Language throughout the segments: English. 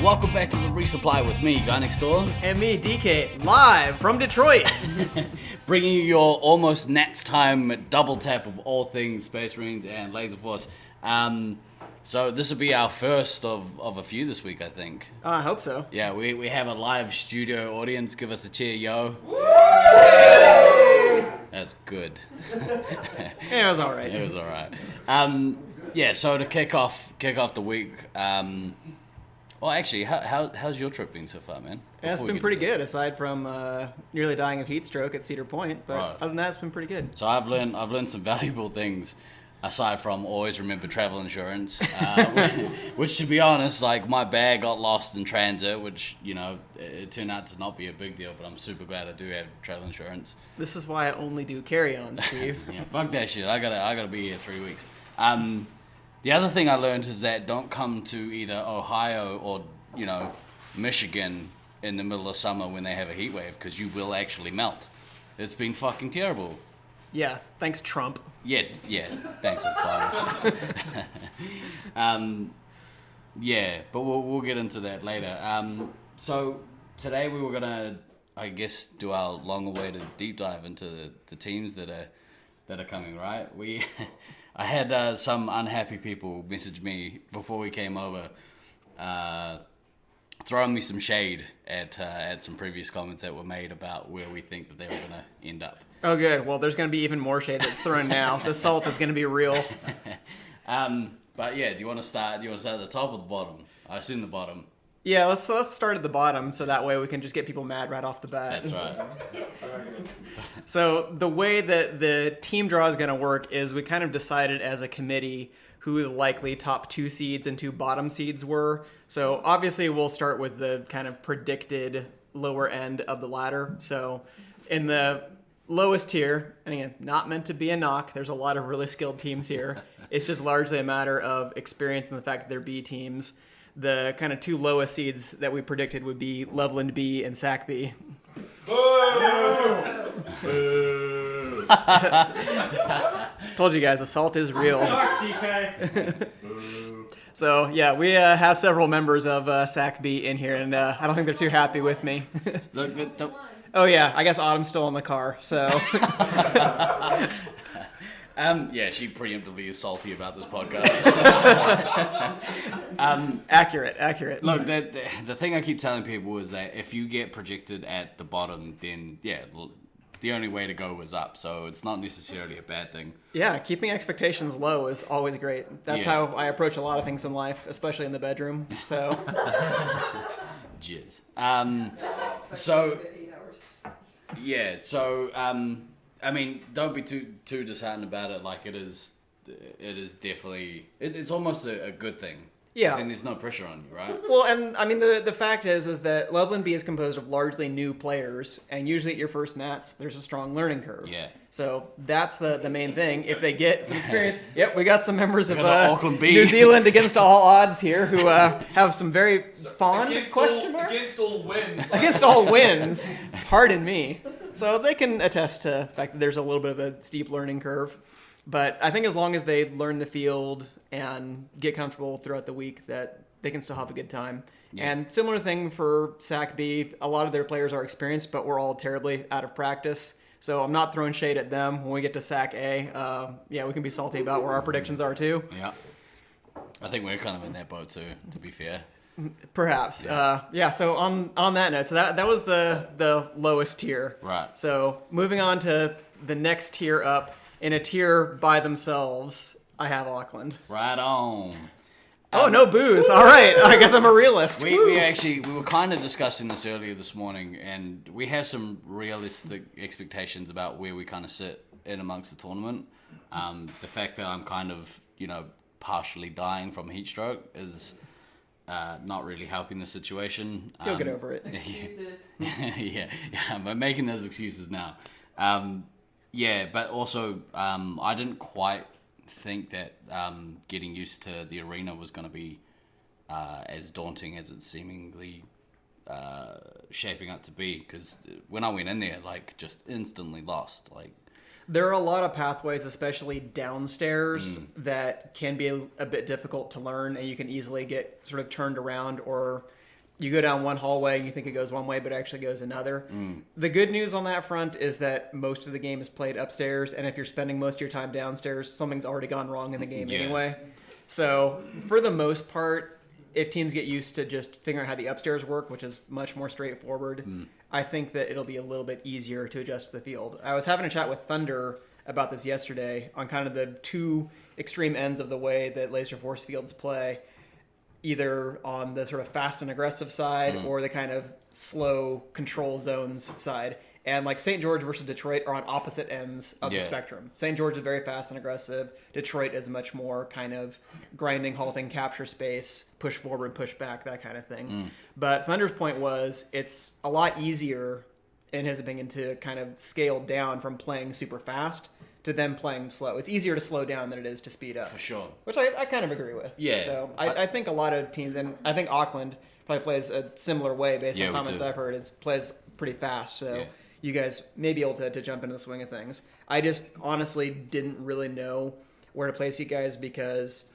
welcome back to the Resupply with me, Guy Next Door. And me, DK, live from Detroit. Bringing you your almost Nats time double tap of all things Space Marines and Laserforce. So this will be our first of a few this week, I think. I hope so. Yeah, we have a live studio audience. Give us a cheer, yo. Woo! That's good. Yeah, it was all right. It was all right. Yeah, so to kick off the week. Well, actually, how's your trip been so far, man? Yeah, it's been pretty good, aside from nearly dying of heat stroke at Cedar Point. But Right. other than that, it's been pretty good. So I've learned some valuable things, aside from always remember travel insurance. Which, to be honest, like my bag got lost in transit, which it turned out to not be a big deal. But I'm super glad I do have travel insurance. This is why I only do carry-on, Steve. Yeah, fuck that shit. I gotta be here 3 weeks. The other thing I learned is that don't come to either Ohio or, Michigan in the middle of summer when they have a heat wave, because you will actually melt. It's been fucking terrible. Yeah, thanks, Trump. Yeah, thanks, Obama. Yeah, but we'll get into that later. So today we were gonna, I guess, do our long-awaited deep dive into the teams that are coming, right? I had some unhappy people message me before we came over, throwing me some shade at some previous comments that were made about where we think that they were going to end up. Oh, good. Well, there's going to be even more shade that's thrown now. The salt is going to be real. But yeah, do you want to start at the top or the bottom? I assume the bottom. Yeah, let's start at the bottom, so that way we can just get people mad right off the bat. That's right. So the way that the team draw is going to work is we kind of decided as a committee who the likely top 2 seeds and 2 bottom seeds were. So obviously we'll start with the kind of predicted lower end of the ladder. So in the lowest tier, and again, not meant to be a knock, there's a lot of really skilled teams here. It's just largely a matter of experience and the fact that they're B teams. The kind of 2 lowest seeds that we predicted would be Loveland B and Sac B. Boo! Told you guys, assault is real. Suck, DK. So yeah, we have several members of Sac B in here, and I don't think they're too happy with me. Look, Oh yeah, I guess Autumn's still in the car, so. yeah, she preemptively is salty about this podcast. Accurate. Look, the thing I keep telling people is that if you get projected at the bottom, then the only way to go is up. So it's not necessarily a bad thing. Yeah, keeping expectations low is always great. That's how I approach a lot of things in life, especially in the bedroom. So. Jizz. So. Yeah. So. I mean, don't be too disheartened about it. Like it is definitely. It's almost a good thing. Yeah. And there's no pressure on you, right? Well, and I mean, the fact is that Loveland B is composed of largely new players, and usually at your first Nats, there's a strong learning curve. Yeah. So that's the main thing. If they get some experience, yep, we got some members of Auckland B. New Zealand against all odds here who have some very fond question mark Against all wins. against all wins. Pardon me. So they can attest to the fact that there's a little bit of a steep learning curve. But I think as long as they learn the field and get comfortable throughout the week, that they can still have a good time. Yeah. And similar thing for SAC B, a lot of their players are experienced, but we're all terribly out of practice. So I'm not throwing shade at them. When we get to SAC A, we can be salty about where our predictions are too. Yeah. I think we're kind of in that boat too, to be fair. Perhaps. Yeah. So on that note, so that was the lowest tier. Right. So moving on to the next tier up, in a tier by themselves, I have Auckland. Right on. Oh, no booze. All right. I guess I'm a realist. We were kind of discussing this earlier this morning, and we have some realistic expectations about where we kind of sit in amongst the tournament. The fact that I'm kind of, partially dying from heat stroke is not really helping the situation. You'll get over it. Excuses. yeah, I'm making those excuses now. But also, I didn't quite think that getting used to the arena was going to be as daunting as it's seemingly shaping up to be. Because when I went in there, just instantly lost. There are a lot of pathways, especially downstairs, that can be a bit difficult to learn, and you can easily get sort of turned around or you go down one hallway and you think it goes one way, but it actually goes another. The good news on that front is that most of the game is played upstairs, and if you're spending most of your time downstairs, something's already gone wrong in the game anyway. So for the most part, if teams get used to just figuring out how the upstairs work, which is much more straightforward, I think that it'll be a little bit easier to adjust to the field. I was having a chat with Thunder about this yesterday on kind of the two extreme ends of the way that Laserforce fields play, either on the sort of fast and aggressive side or the kind of slow control zones side. And like St. George versus Detroit are on opposite ends of the spectrum. St. George is very fast and aggressive. Detroit is much more kind of grinding, halting, capture space, push forward, push back, that kind of thing. But Thunder's point was it's a lot easier, in his opinion, to kind of scale down from playing super fast to them playing slow. It's easier to slow down than it is to speed up. For sure. Which I kind of agree with. Yeah. So I think a lot of teams, and I think Auckland probably plays a similar way based on comments I've heard, is plays pretty fast. So you guys may be able to jump into the swing of things. I just honestly didn't really know where to place you guys because,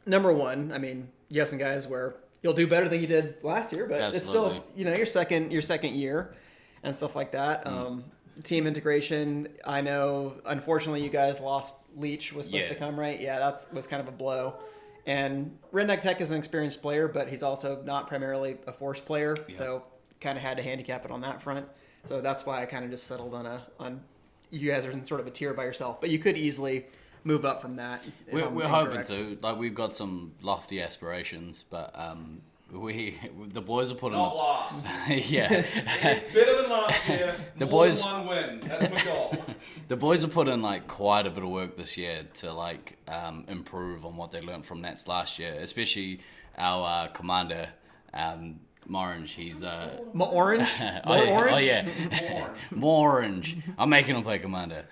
number one, I mean, you have some guys where you'll do better than you did last year, but it's still, your second year and stuff like that. Team integration, I know, unfortunately, you guys lost Leach, was supposed to come, right? Yeah, that was kind of a blow. And Redneck Tech is an experienced player, but he's also not primarily a Force player, so kind of had to handicap it on that front. So that's why I kind of just settled on you guys are in sort of a tier by yourself, but you could easily move up from that. We're hoping to. Like, we've got some lofty aspirations, but the boys are putting Not lost. yeah. Better than last year. The More boys- than one win. That's my goal. The boys have put in like quite a bit of work this year to like improve on what they learned from Nats last year, especially our commander, Morange. He's More orange? More orange? Oh yeah, more orange. I'm making him play commander.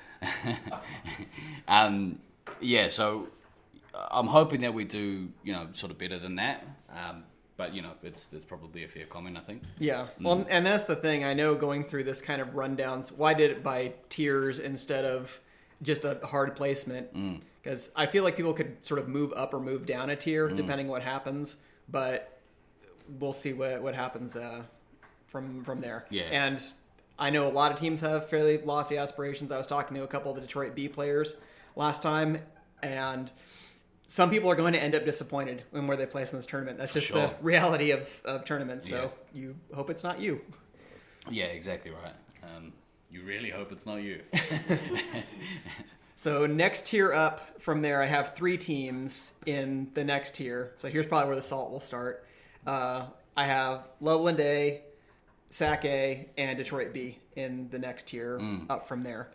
Yeah, so I'm hoping that we do, sort of better than that. But there's probably a fair comment, I think. Yeah, well, and that's the thing. I know going through this kind of rundowns, why did it by tiers instead of just a hard placement? Because I feel like people could sort of move up or move down a tier depending what happens, but we'll see what happens from there. Yeah. And I know a lot of teams have fairly lofty aspirations. I was talking to a couple of the Detroit B players last time, and some people are going to end up disappointed in where they place in this tournament. That's just the reality of tournaments. So you hope it's not you. Yeah, exactly right. You really hope it's not you. So next tier up from there, I have 3 teams in the next tier. So here's probably where the salt will start. I have Loveland A, SAC A, and Detroit B in the next tier up from there.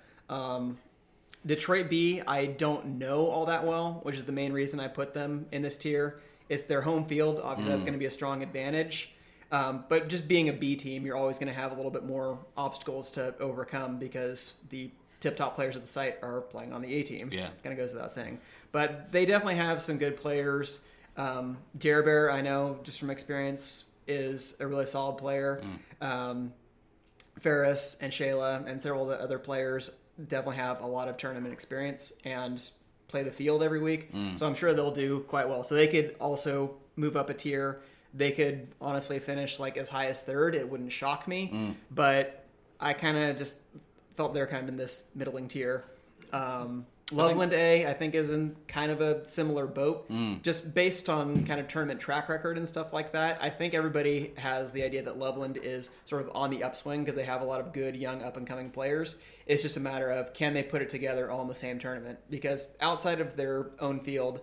Detroit B, I don't know all that well, which is the main reason I put them in this tier. It's their home field. Obviously, that's going to be a strong advantage. But just being a B team, you're always going to have a little bit more obstacles to overcome because the tip-top players at the site are playing on the A team. Yeah. Kind of goes without saying. But they definitely have some good players. Jerbear, I know, just from experience, is a really solid player. Ferris and Shayla and several of the other players definitely have a lot of tournament experience and play the field every week. So I'm sure they'll do quite well. So they could also move up a tier. They could honestly finish like as high as 3rd. It wouldn't shock me. But I kind of just felt they're kind of in this middling tier. Loveland A, I think, is in kind of a similar boat. Just based on kind of tournament track record and stuff like that, I think everybody has the idea that Loveland is sort of on the upswing because they have a lot of good, young, up-and-coming players. It's just a matter of can they put it together all in the same tournament? Because outside of their own field,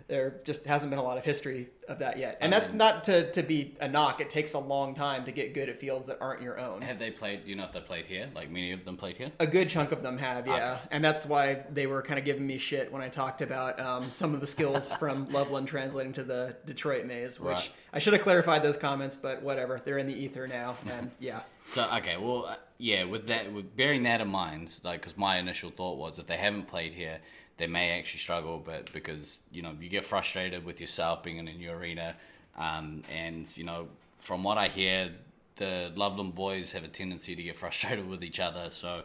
there just hasn't been a lot of history of that yet. And that's not to be a knock. It takes a long time to get good at fields that aren't your own. Have they played, do you know if they played here? Like, many of them played here? A good chunk of them have, yeah. Okay. And that's why they were kind of giving me shit when I talked about some of the skills from Loveland translating to the Detroit maze, which Right. I should have clarified those comments, but whatever. They're in the ether now, and yeah. So, okay, well, with bearing that in mind, like, because my initial thought was if they haven't played here, they may actually struggle, but because, you get frustrated with yourself being in a new arena, and, from what I hear, the Loveland boys have a tendency to get frustrated with each other, so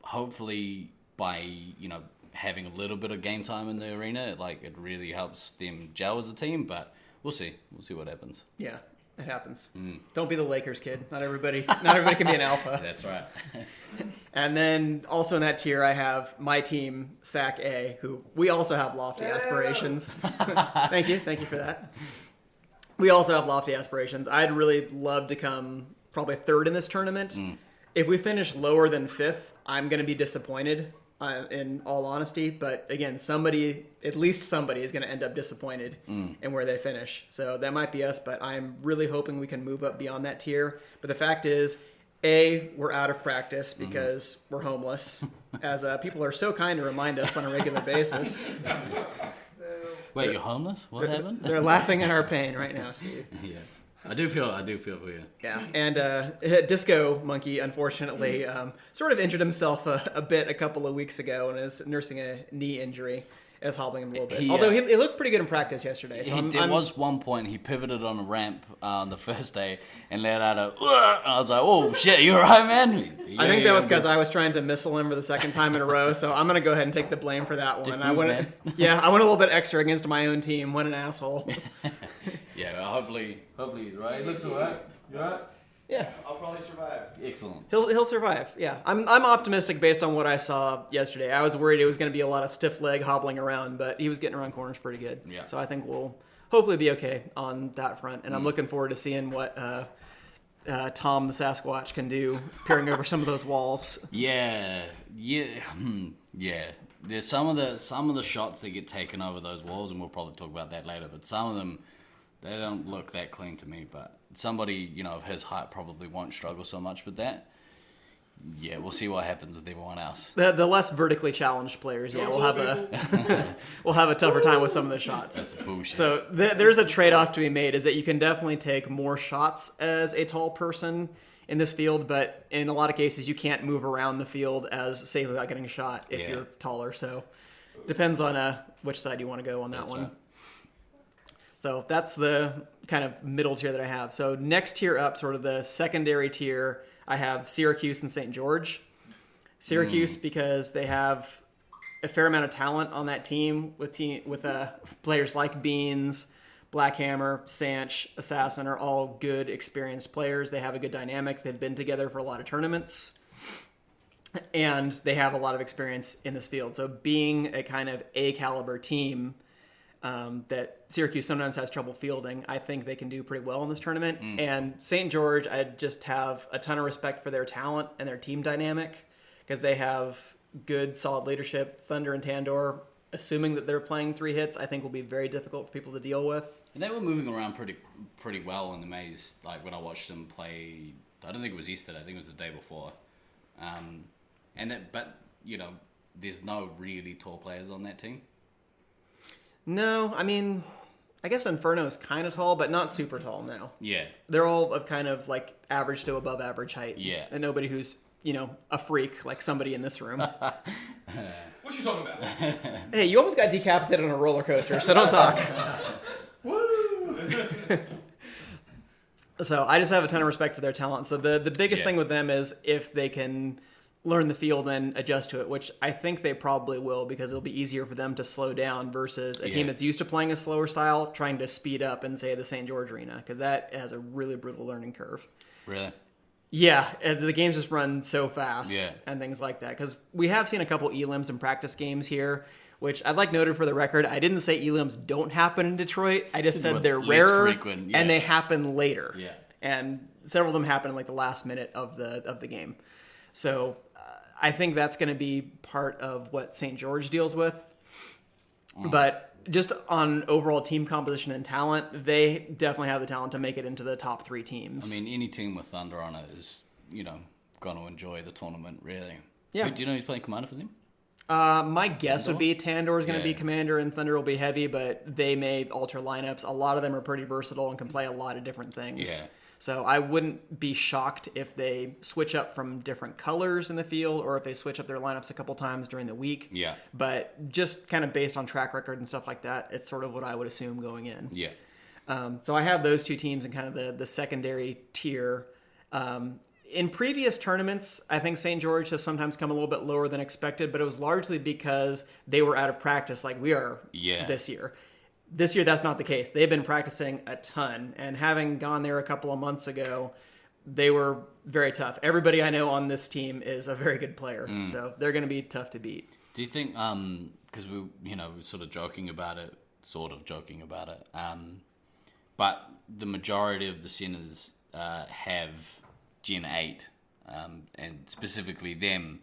hopefully by, having a little bit of game time in the arena, it really helps them gel as a team, but we'll see what happens. Yeah. It happens. Don't be the Lakers, kid. Not everybody can be an alpha. That's right. And then also in that tier, I have my team, SAC A, who we also have lofty aspirations. Thank you for that. We also have lofty aspirations. I'd really love to come probably third in this tournament. If we finish lower than fifth, I'm going to be disappointed, in all honesty. But again, at least somebody is going to end up disappointed in where they finish. So that might be us, but I'm really hoping we can move up beyond that tier. But the fact is, A, we're out of practice because we're homeless, as people are so kind to remind us on a regular basis. Wait, you're homeless? What happened? They're laughing at our pain right now, Steve. Yeah. I do feel for you. Yeah, and Disco Monkey, unfortunately, sort of injured himself a bit a couple of weeks ago and is nursing a knee injury. It's hobbling him a little bit. Although he looked pretty good in practice yesterday. So there was one point he pivoted on a ramp on the first day and let out a. And I was like, "Oh shit, you alright, man?" I think that was because I was trying to missile him for the second time in a row. So I'm gonna go ahead and take the blame for that one. I went a little bit extra against my own team. What an asshole. Yeah, well, hopefully he's right. He looks alright. You alright? Yeah, I'll probably survive. Excellent. he'll survive. Yeah, I'm optimistic based on what I saw yesterday. I was worried it was going to be a lot of stiff leg hobbling around, but he was getting around corners pretty good. Yeah. So I think we'll hopefully be okay on that front, and I'm looking forward to seeing what Tom the Sasquatch can do peering over some of those walls. Yeah. There's some of the shots that get taken over those walls, and we'll probably talk about that later. But some of them, they don't look that clean to me. But somebody, of his height probably won't struggle so much with that. Yeah, we'll see what happens with everyone else. The less vertically challenged players, we'll have a tougher time with some of the shots. That's bullshit. So there's a trade-off to be made, is that you can definitely take more shots as a tall person in this field, but in a lot of cases you can't move around the field as safely without getting shot if you're taller. So depends on which side you want to go on that one. Right. So that's the kind of middle tier that I have. So next tier up, sort of the secondary tier, I have Syracuse and St. George. Syracuse because they have a fair amount of talent on that team with players like Beans, Blackhammer, Sanch, Assassin are all good, experienced players. They have a good dynamic. They've been together for a lot of tournaments. And they have a lot of experience in this field. So being a kind of A-caliber team that Syracuse sometimes has trouble fielding, I think they can do pretty well in this tournament. And St. George, I just have a ton of respect for their talent and their team dynamic because they have good, solid leadership. Thunder and Tandor, assuming that they're playing 3 hits, I think will be very difficult for people to deal with. And they were moving around pretty well in the maze. Like when I watched them play, I don't think it was yesterday. I think it was the day before. But there's no really tall players on that team. No, I mean, I guess Inferno's kind of tall, but not super tall now. Yeah. They're all of kind of like average to above average height. Yeah. And nobody who's, a freak like somebody in this room. What you talking about? Hey, you almost got decapitated on a roller coaster, so don't talk. Woo! So I just have a ton of respect for their talent. So the biggest thing with them is if they can learn the field and adjust to it, which I think they probably will because it'll be easier for them to slow down versus a team that's used to playing a slower style trying to speed up in, say, the St. George Arena, because that has a really brutal learning curve. Really? Yeah, the games just run so fast and things like that. Because we have seen a couple elims in practice games here, which I'd like noted for the record. I didn't say elims don't happen in Detroit. I just said they're rarer and they happen later. Yeah. And several of them happen in like the last minute of the game. So I think that's going to be part of what St. George deals with. But just on overall team composition and talent, they definitely have the talent to make it into the top 3 teams. I mean, any team with Thunder on it is, going to enjoy the tournament, really. Yeah. Wait, do you know who's playing Commander for them? My guess would be Tandor is going to be Commander and Thunder will be heavy, but they may alter lineups. A lot of them are pretty versatile and can play a lot of different things. Yeah. So I wouldn't be shocked if they switch up from different colors in the field or if they switch up their lineups a couple times during the week. Yeah. But just kind of based on track record and stuff like that, it's sort of what I would assume going in. Yeah. So I have those 2 teams in kind of the secondary tier. In previous tournaments, I think St. George has sometimes come a little bit lower than expected, but it was largely because they were out of practice like we are this year. This year, that's not the case. They've been practicing a ton, and having gone there a couple of months ago, they were very tough. Everybody I know on this team is a very good player, so they're going to be tough to beat. Do you think, because we're sort of joking about it, but the majority of the centers have Gen 8, and specifically them.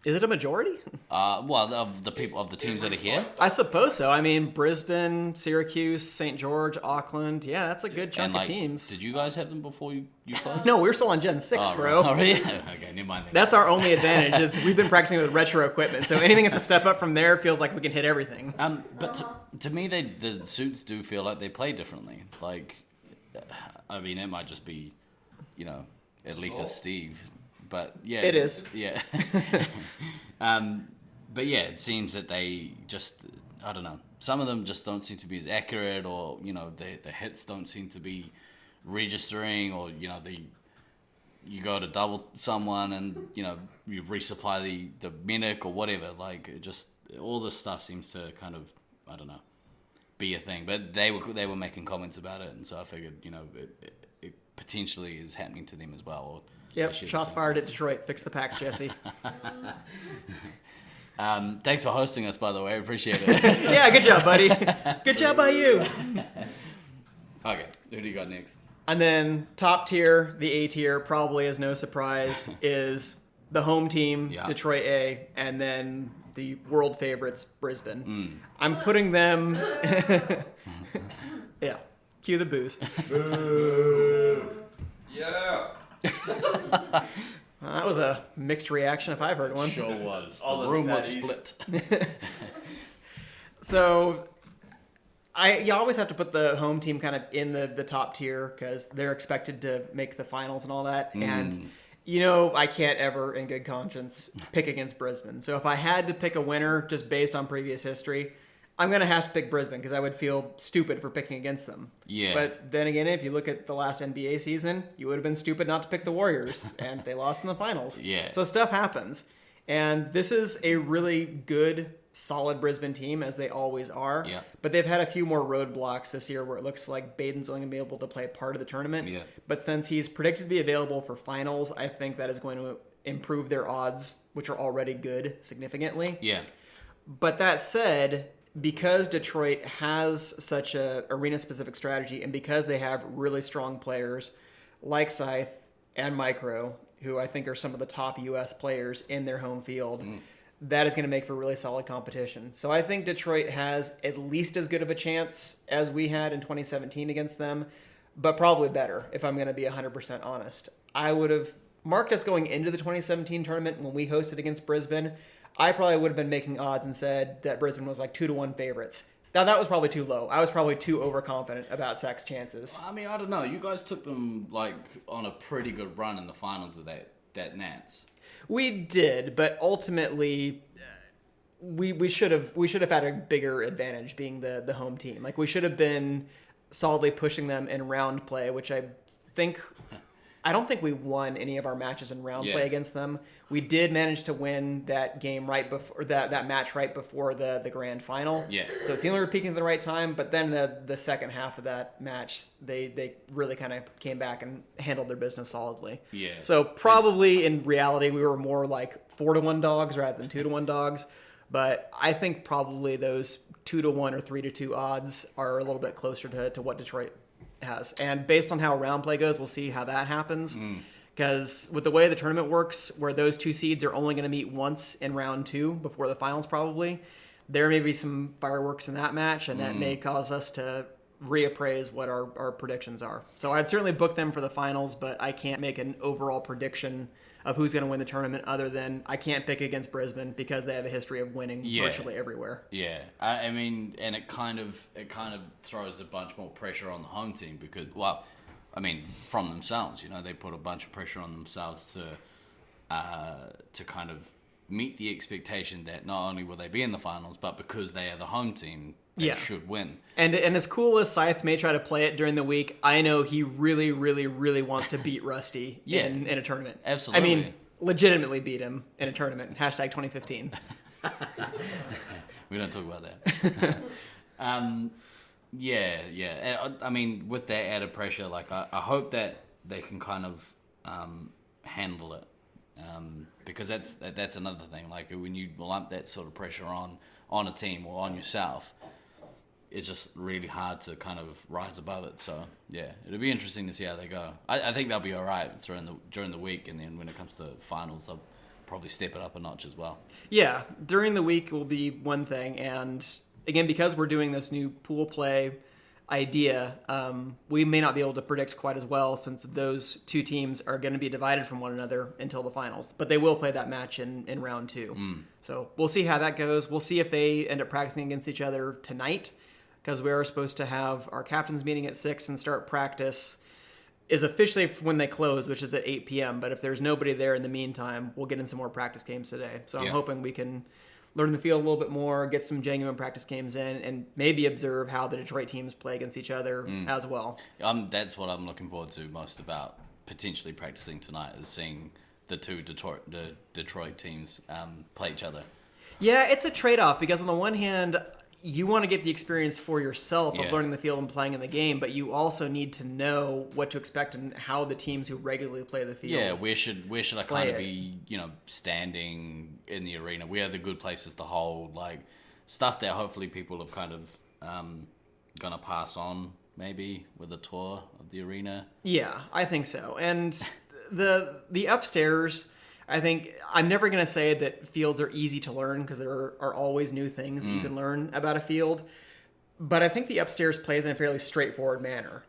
Is it a majority? Well, of the teams that are here. I suppose so. I mean, Brisbane, Syracuse, St. George, Auckland. Yeah, that's a good chunk of teams. Did you guys have them before you closed? No, we were still on Gen 6, bro. Oh, really? Okay, never mind. That's our only advantage. We've been practicing with retro equipment, so anything that's a step up from there feels like we can hit everything. But to me, the suits do feel like they play differently. Like, I mean, it might just be, Elita Steve. But yeah, it is. Yeah. But yeah, it seems that they just, I don't know. Some of them just don't seem to be as accurate, or the hits don't seem to be registering, or you go to double someone and you resupply the medic or whatever. Like, it just, all this stuff seems to kind of, I don't know, be a thing. But they were making comments about it, and so I figured it potentially is happening to them as well. Or, yep, shots fired at Detroit. Fix the packs, Jesse. Thanks for hosting us, by the way. I appreciate it. Yeah, good job, buddy. Good job by you. Okay, who do you got next? And then top tier, the A tier, probably is no surprise, is the home team, Detroit A, and then the world favorites, Brisbane. I'm putting them... Yeah, cue the booze. Boo. Yeah. That was a mixed reaction if I've heard one. Sure was. All the the room was fatties. split. So you always have to put the home team kind of in the top tier because they're expected to make the finals and all that. And, I can't ever in good conscience pick against Brisbane. So if I had to pick a winner just based on previous history, I'm going to have to pick Brisbane because I would feel stupid for picking against them. Yeah. But then again, if you look at the last NBA season, you would have been stupid not to pick the Warriors, and they lost in the finals. Yeah. So stuff happens. And this is a really good, solid Brisbane team, as they always are. Yeah. But they've had a few more roadblocks this year where it looks like Baden's only going to be able to play part of the tournament. Yeah. But since he's predicted to be available for finals, I think that is going to improve their odds, which are already good, significantly. Yeah. But that said, because Detroit has such a arena-specific strategy, and because they have really strong players like Scythe and Micro, who I think are some of the top U.S. players in their home field, that is going to make for really solid competition. So I think Detroit has at least as good of a chance as we had in 2017 against them, but probably better, if I'm going to be 100% honest. I would have marked us going into the 2017 tournament when we hosted against Brisbane. I probably would have been making odds and said that Brisbane was like 2-1 favorites. Now, that was probably too low. I was probably too overconfident about Sac's chances. I mean, I don't know. You guys took them on a pretty good run in the finals of that Nats. We did, but ultimately, we should have had a bigger advantage being the home team. Like, we should have been solidly pushing them in round play, which I don't think we won any of our matches in round play against them. We did manage to win that game right before that match right before the grand final. Yeah. So it seemed like we were peaking at the right time, but then the second half of that match, they really kind of came back and handled their business solidly. Yeah. So probably in reality we were more like 4-1 dogs rather than 2-1 dogs. But I think probably those 2-1 or 3-2 odds are a little bit closer to what Detroit has. And based on how round play goes, we'll see how that happens. Because with the way the tournament works, where those two seeds are only going to meet once in round 2 before the finals probably, there may be some fireworks in that match, and that may cause us to reappraise what our predictions are. So I'd certainly book them for the finals, but I can't make an overall prediction of who's going to win the tournament other than I can't pick against Brisbane because they have a history of winning virtually everywhere. Yeah, I mean, and it kind of throws a bunch more pressure on the home team because, well, I mean, from themselves, they put a bunch of pressure on themselves to kind of meet the expectation that not only will they be in the finals, but because they are the home team, they should win. And as cool as Scythe may try to play it during the week, I know he really, really, really wants to beat Rusty in a tournament. Absolutely. I mean, legitimately beat him in a tournament. Hashtag 2015. We don't talk about that. Yeah, yeah. And I mean, with that added pressure, like I hope that they can kind of handle it, because that's another thing. Like when you lump that sort of pressure on a team or on yourself, it's just really hard to kind of rise above it. So yeah, it'll be interesting to see how they go. I think they'll be all right during the week, and then when it comes to finals, they'll probably step it up a notch as well. Yeah, during the week will be one thing, and again, because we're doing this new pool play idea, we may not be able to predict quite as well since those two teams are going to be divided from one another until the finals. But they will play that match in round 2. So we'll see how that goes. We'll see if they end up practicing against each other tonight, because we are supposed to have our captains meeting at 6 and start practice is officially when they close, which is at 8 p.m. But if there's nobody there in the meantime, we'll get in some more practice games today. So I'm hoping we can learn the field a little bit more, get some genuine practice games in, and maybe observe how the Detroit teams play against each other as well. That's what I'm looking forward to most about potentially practicing tonight, is seeing the two Detroit teams play each other. Yeah, it's a trade-off, because on the one hand, you want to get the experience for yourself of learning the field and playing in the game, but you also need to know what to expect and how the teams who regularly play the field. Yeah, where should I kind of be, standing in the arena? Where are the good places to hold? Like stuff that hopefully people have kind of gonna pass on maybe with a tour of the arena. Yeah, I think so. And the upstairs, I think I'm never going to say that fields are easy to learn, because there are always new things that you can learn about a field. But I think the upstairs plays in a fairly straightforward manner.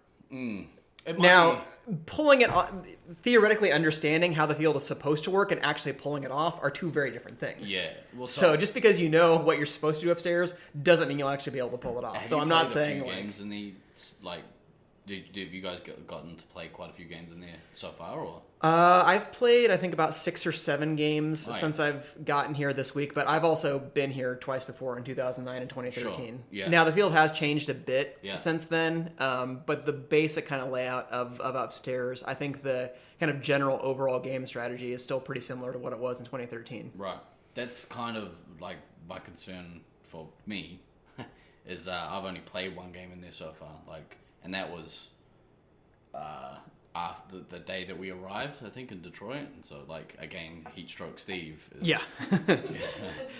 Now, pulling it off, theoretically understanding how the field is supposed to work and actually pulling it off are two very different things. Yeah. Well, so just because you know what you're supposed to do upstairs doesn't mean you'll actually be able to pull it off. So I'm not saying games in the have you guys gotten to play quite a few games in there so far, or? I've played, I think, about 6 or 7 games since I've gotten here this week, but I've also been here twice before in 2009 and 2013. Sure. Yeah. Now, the field has changed a bit since then, but the basic kind of layout of upstairs, I think the kind of general overall game strategy is still pretty similar to what it was in 2013. Right. That's kind of like my concern for me, is I've only played one game in there so far, and that was after the day that we arrived, I think, in Detroit. And so, again, Heat Stroke Steve.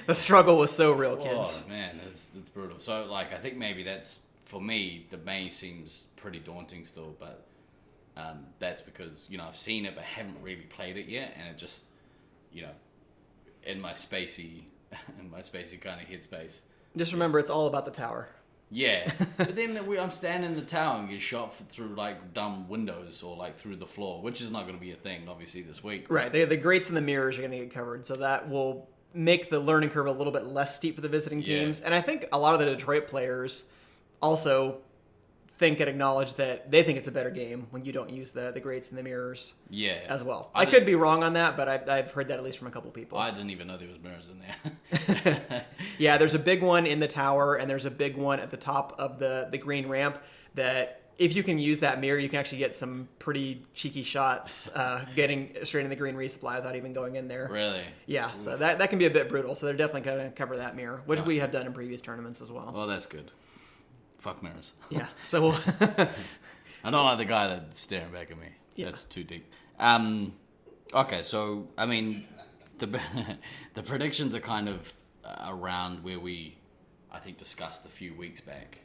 The struggle was so real, kids. Oh, man, it's brutal. So, I think maybe that's, for me, the May seems pretty daunting still, but that's because, I've seen it but haven't really played it yet, and it just, in my spacey kind of headspace. Just remember, it's all about the tower. Yeah, but then I'm standing in the tower and get shot through dumb windows or through the floor, which is not going to be a thing, obviously, this week. Right, the grates and the mirrors are going to get covered, so that will make the learning curve a little bit less steep for the visiting teams. And I think a lot of the Detroit players also think and acknowledge that they think it's a better game when you don't use the grates and the mirrors as well. I could be wrong on that, but I've heard that at least from a couple people. I didn't even know there was mirrors in there. Yeah, there's a big one in the tower, and there's a big one at the top of the green ramp that if you can use that mirror, you can actually get some pretty cheeky shots getting straight in the green resupply without even going in there. Really? Yeah, so that can be a bit brutal. So they're definitely going to cover that mirror, which we have done in previous tournaments as well. Well, that's good. Fuck mirrors. Yeah, so I don't like the guy that's staring back at me. Yeah. That's too deep. Okay, so I mean, the predictions are kind of around where I think discussed a few weeks back.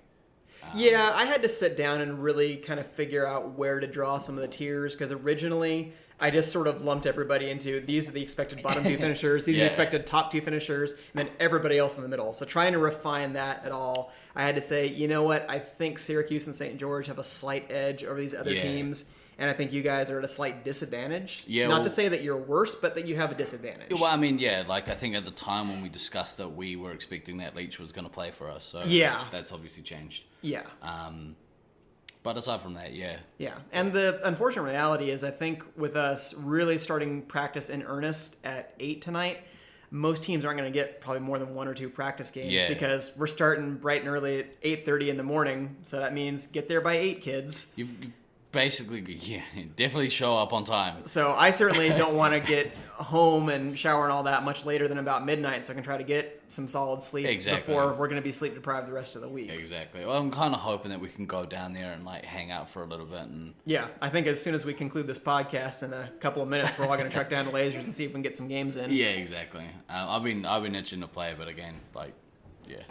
Yeah, I had to sit down and really kind of figure out where to draw some of the tiers, because originally I just sort of lumped everybody into these are the expected bottom 2 finishers, these are the expected top 2 finishers, and then everybody else in the middle. So trying to refine that at all, I had to say, you know what, I think Syracuse and St. George have a slight edge over these other teams. And I think you guys are at a slight disadvantage. Yeah, Not to say that you're worse, but that you have a disadvantage. Well, I mean, I think at the time when we discussed it, we were expecting that Leach was going to play for us. So that's obviously changed. Yeah. But aside from that, yeah. And the unfortunate reality is I think with us really starting practice in earnest at 8 tonight, most teams aren't going to get probably more than 1 or 2 practice games because we're starting bright and early at 8:30 in the morning. So that means get there by 8, kids. basically, yeah, definitely show up on time. So I certainly don't want to get home and shower and all that much later than about midnight, so I can try to get some solid sleep before we're going to be sleep deprived the rest of the week. Exactly. Well, I'm kind of hoping that we can go down there and like hang out for a little bit. And yeah, I think as soon as we conclude this podcast in a couple of minutes, we're all going to truck down to Lasers and see if we can get some games in. Yeah, exactly. I've been itching to play, but again, like, yeah.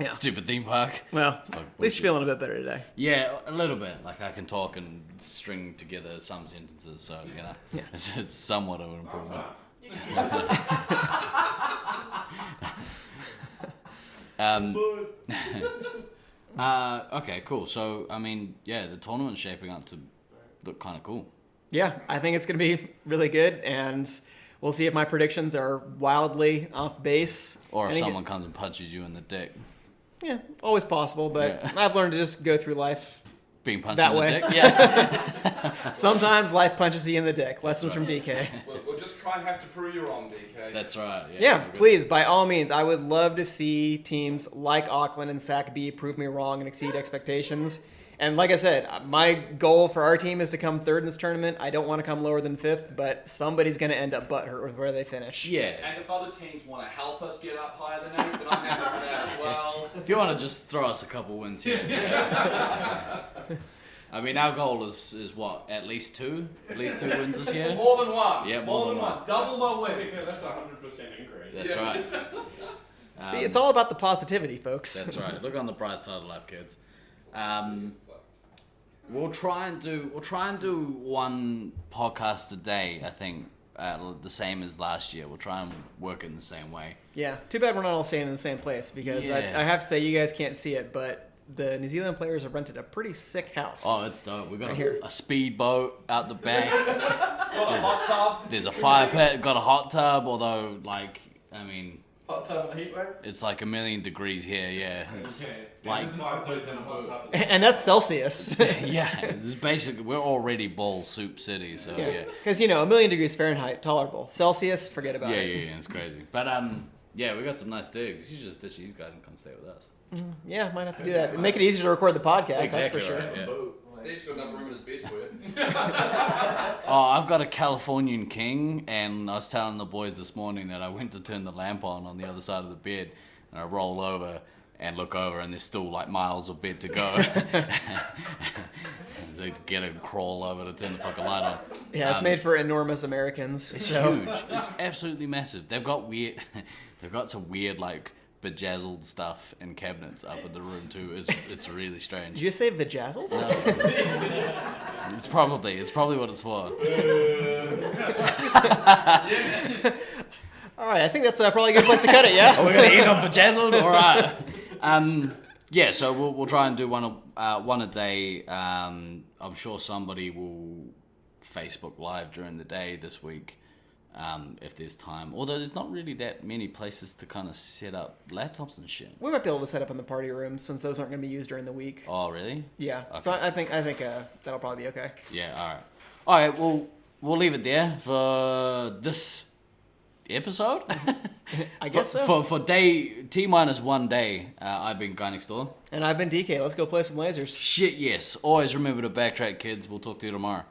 Stupid theme park. Well, at least you're feeling a bit better today. Yeah, a little bit. Like I can talk and string together some sentences, so it's somewhat of an improvement. Okay, cool. So I mean, yeah, the tournament's shaping up to look kind of cool. Yeah, I think it's going to be really good, and we'll see if my predictions are wildly off base. Or if someone comes and punches you in the dick. Yeah, always possible, but I've learned to just go through life being punched that in the way. dick. Yeah. Sometimes life punches you in the dick. Lessons from DK. We'll just try and have to prove you wrong, DK. That's right. Yeah, please, by all means. I would love to see teams like Auckland and Sac B prove me wrong and exceed expectations. And like I said, my goal for our team is to come third in this tournament. I don't want to come lower than fifth, but somebody's going to end up butthurt with where they finish. Yeah. And if other teams want to help us get up higher than 8, then I'm happy for that as well. If you want to just throw us a couple wins here. I mean, our goal is what? At least two? At least 2 wins this year? More than one. Yeah, more than one. Double my wins. That's 100% increase. That's right. See, it's all about the positivity, folks. That's right. Look on the bright side of life, kids. We'll try and do one podcast a day. I think the same as last year. We'll try and work it in the same way. Yeah. Too bad we're not all staying in the same place because I have to say you guys can't see it, but the New Zealand players have rented a pretty sick house. Oh, it's dope. We've got Right a speedboat out the back. Got a hot tub. There's a fire pit. Got a hot tub. Although, like, I mean, Hot tub and a heat wave? it's like 1,000,000 degrees here. Yeah. It's Okay. like, This is my place in a hot tub. And that's Celsius. yeah. It's basically we're already ball soup city. So yeah. Because, 1,000,000 degrees Fahrenheit, tolerable. Celsius, forget about Yeah, it. it's crazy. But yeah, we got some nice digs. You should just ditch these guys and come stay with us. Yeah, might have to do that. Make it easier to record the podcast, Exactly that's for sure. right, yeah. Steve's got enough room in his bed for you. Oh, I've got a Californian king, and I was telling the boys this morning that I went to turn the lamp on the other side of the bed, and I roll over and look over, and there's still like miles of bed to go. They get a crawl over to turn the fucking light on. Yeah, it's made for enormous Americans. It's so. huge. It's absolutely massive. They've got some weird like bejazzled stuff in cabinets up in the room too. It's really Did strange. you say vajazzled? No. It's probably what it's for. All right, I think that's probably a good place to cut it, yeah? Are we gonna end on bejazzled? All right. Yeah, so we'll try and do one a day. I'm sure somebody will Facebook Live during the day this week. If there's time. Although there's not really that many places to kind of set up laptops and shit. We might be able to set up in the party rooms since those aren't going to be used during the week. Oh, really? Yeah. Okay. So I think that'll probably be okay. Yeah, alright. Alright, well, we'll leave it there for this episode. I guess so. For T-1 day, I've been Guy Next Door. And I've been DK. Let's go play some lasers. Shit, yes. Always remember to backtrack, kids. We'll talk to you tomorrow.